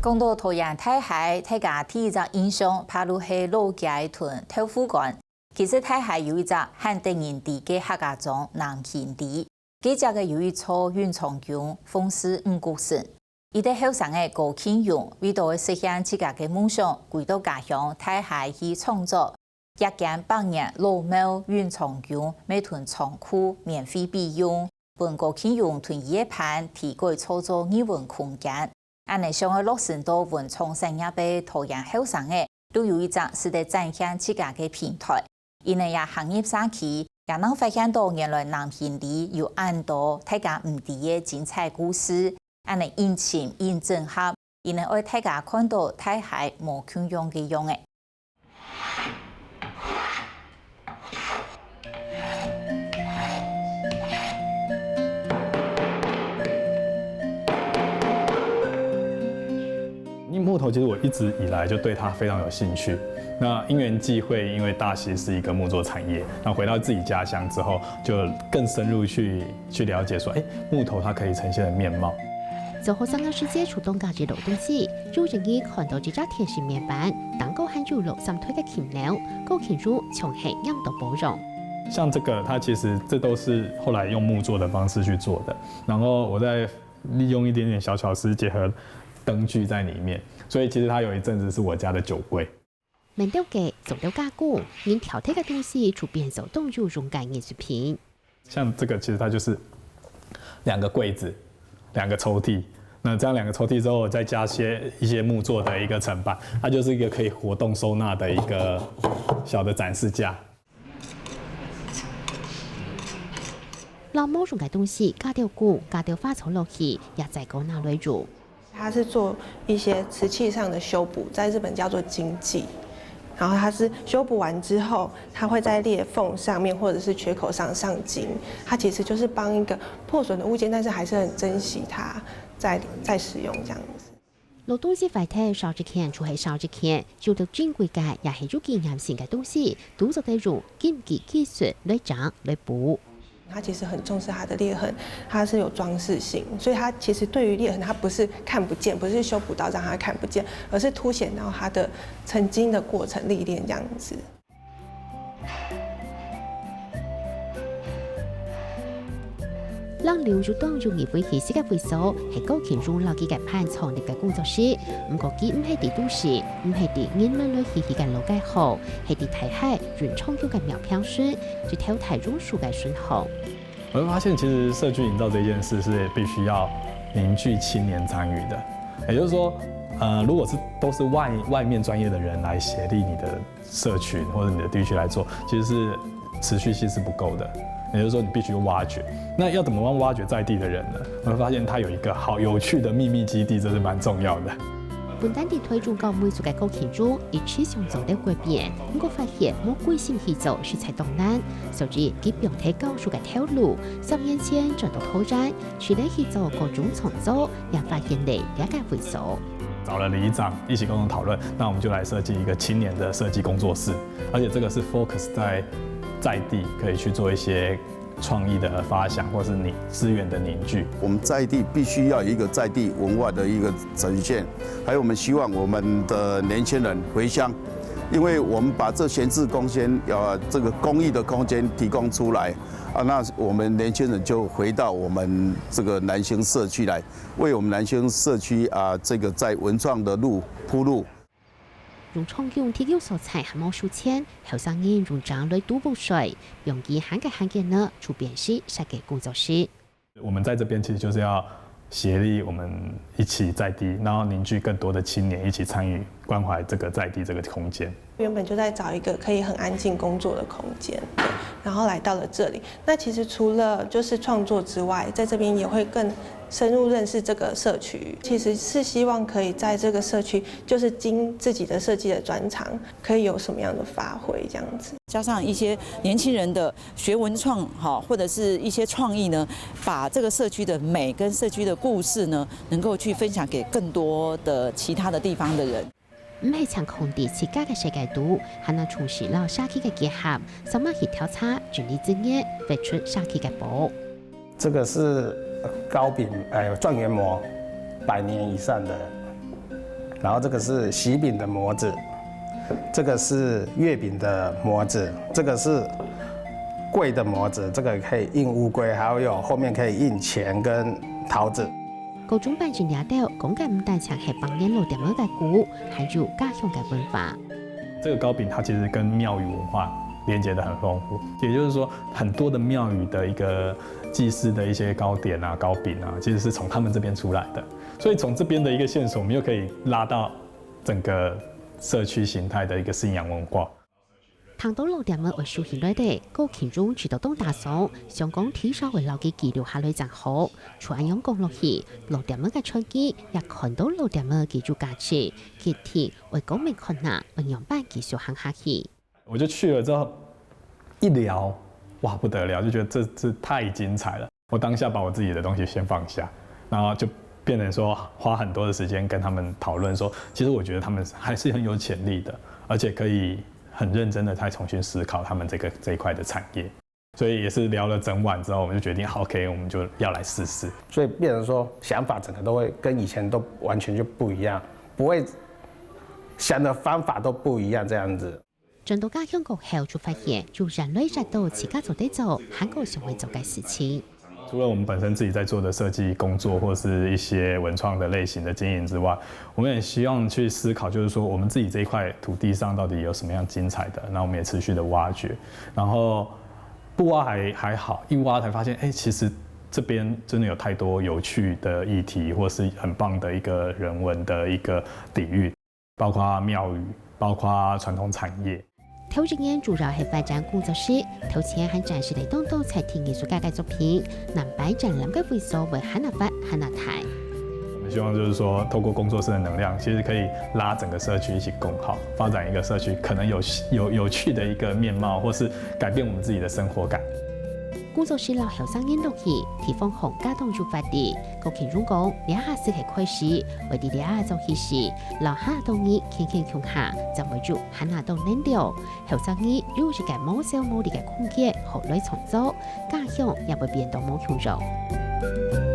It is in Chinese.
讲到桃园太海，大家第一个印象怕如是老街屯豆腐干。其实太海有一只汉定营地嘅客家庄南贤地，佢只嘅有一撮云长姜，风势五谷神。伊哋后生嘅高庆勇，为到实现自家嘅梦想，回到家乡太海去创作。一间百年老庙云长姜，每屯仓库免费备用，本高庆勇屯夜盘提改操作语文空间。安尼上嘅落成到文创产业俾桃园后生嘅，都有一只是得展现自家嘅平台。因为也行业社区，也能发现到原来南平里有很多大家唔知嘅精彩故事，安尼引情引整合，因为爱大家看到太海无穷用嘅用嘅。木头其实我一直以来就对它非常有兴趣。那因缘际会，因为大溪是一个木作产业，那回到自己家乡之后，就更深入去了解说，木头它可以呈现的面貌。做好3个世界主动价值劳动者，就容易看到这只甜心面板，蛋糕含住63推的钳料，高钳入从黑让到包容。像这个，它其实这都是后来用木做的方式去做的，然后我再利用一点点小巧思结合灯具在里面，所以其实它有一阵子是我家的酒柜。面雕嘅做到加固，因挑剔嘅东西就变成动入溶解艺术品。像这个其实它就是2个柜子，2个抽屉。那这样2个抽屉之后，再加一些木做的一个层板，它就是一个可以活动收纳的一个小的展示架。老木溶解东西加掉骨，加掉花草落去，也在高拿来入。它是做一些瓷器上的修补，在日本叫做金继。然后它是修补完之后，它会在裂缝上面或者是缺口上上金。它其实就是帮一个破损的物件，但是还是很珍惜它再使用这样子。老东西快睇少一件就係少一件，做到珍貴嘅也係有經驗性嘅東西，都就得用經濟技術來長來補。它其实很重视它的裂痕，它是有装饰性，所以它其实对于裂痕，它不是看不见，不是修补到让它看不见，而是凸显到它的曾经的过程历练这样子。讓廖竹當容易會起勢嘅會所係高鉗中老幾嘅攀創立嘅工作室，唔過佢唔係啲都市，唔係啲人們來起嘅老街號，係啲睇海原創用嘅苗片樹，就挑台中樹嘅順行。我會發現其實社區營造這件事是必須要凝聚青年參與的，也就是說，如果都是外面專業的人來協力你的社群或者你的地區來做，其實是持續性是不夠的。也就是說，你必須挖掘。那要怎麼挖掘在地的人呢？我會發現它有一個好有趣的秘密基地，這是蠻重要的。本單地推中高每組嘅高鉗中，一直想做到改變，不過發現冇貴心去做實在當難，所以佢表態高數嘅條路，10年前轉到拓展，除了去做各種創作，也發現嚟兩個會所。找了里長一起共同討論，那我們就來設計一個青年的設計工作室，而且這個是 focus 在地可以去做一些創意的發想，或是資源的凝聚。我們在地必須要有一個在地文化的一個呈現，還有我們希望我們的年輕人回鄉，因為我們把這閒置空間，這個公益的空間提供出來，那我們年輕人就回到我們這個南興社區來，為我們南興社區這個在文創的路鋪路。用創用提供素材和魔術簽，後生人用掌來賭補水，用以涵蓋呢，出便是設計工作室。我們在這邊其實就是要協力，我們一起在地，然後凝聚更多的青年一起參與關懷這個在地這個空間。原本就在找一個可以很安靜工作的空間，然後來到了這裡。那其實除了就是創作之外，在這邊也會更深入認識這個社區。其實是希望可以在這個社區，就是經自己的設計的專長，可以有什麼樣的發揮，這樣子。加上一些年輕人的學文創哈，或者是一些創意呢，把這個社區的美跟社區的故事呢，能夠去分享給更多的其他的地方的人。唔係搶空地設計嘅世界圖，係那從事了社區嘅結合，什麼協調差、專利專業，發出社區嘅寶。這個是高柄狀元模，100年以上的然后这个是喜饼的模子，这个是月饼的模子，这个是龟的模子，这个可以印乌龟，还有后面可以印钱跟桃子。高中办证了到，讲嘅唔但淨係幫人老店嘅故，還有家鄉嘅文化。这个糕饼它其实跟廟宇文化连接得很豐富，也就是說很多的廟宇的一個祭祀的一些糕點啊、糕餅啊，其實是從他們這邊出來的。所以從這邊的一個線索，我們又可以拉到整個社區形態的一個信仰文化。談到老店嘅藝術現代地，高其中除到東大嫂，香港體稍為留嘅記錄下來就好。除安陽講落去，老店嘅創意也看到老店嘅技術價值，其實為講明看哪，運用辦技術行下去。我就去了之後，一聊，哇不得了，就覺得這太精彩了。我當下把我自己的東西先放下，然後就變成說花很多的時間跟他們討論說，其實我覺得他們還是很有潛力的，而且可以很認真的再重新思考他們這一塊的產業。所以也是聊了整晚之後，我們就決定好 ，OK， 我們就要來試試。所以變成說想法整個都會跟以前都完全就不一樣，不會想的方法都不一樣，這樣子。轉到家鄉國後，就發現有人類熱到自家做得做，韓國想會做嘅事情。除了我們本身自己在做的設計工作，或是一些文創的類型的經營之外，我們也希望去思考，就是說我們自己這一塊土地上到底有什麼樣精彩的，那我們也持續的挖掘，然後不挖還好，一挖才發現，其實這邊真的有太多有趣的議題，或是很棒的一個人文的一個底蘊，包括廟宇，包括傳統產業。頭一年主要係發展工作室，頭前還展示嚟當道彩體藝術家嘅作品，南擺展覽嘅會所為漢娜法、漢娜台。我們希望就是說，透過工作室的能量，其實可以拉整個社區一起共好，發展一個社區可能有趣的一個面貌，或是改變我們自己的生活感。工作室老後生煙落去，地方紅家當做發地，高其中講兩下是係開始，為啲兩下做起事，老下當日輕輕強下，就為住漢下當領導，後生日如是嘅冇小冇力嘅空間，學來創造，家鄉也會變到冇強弱。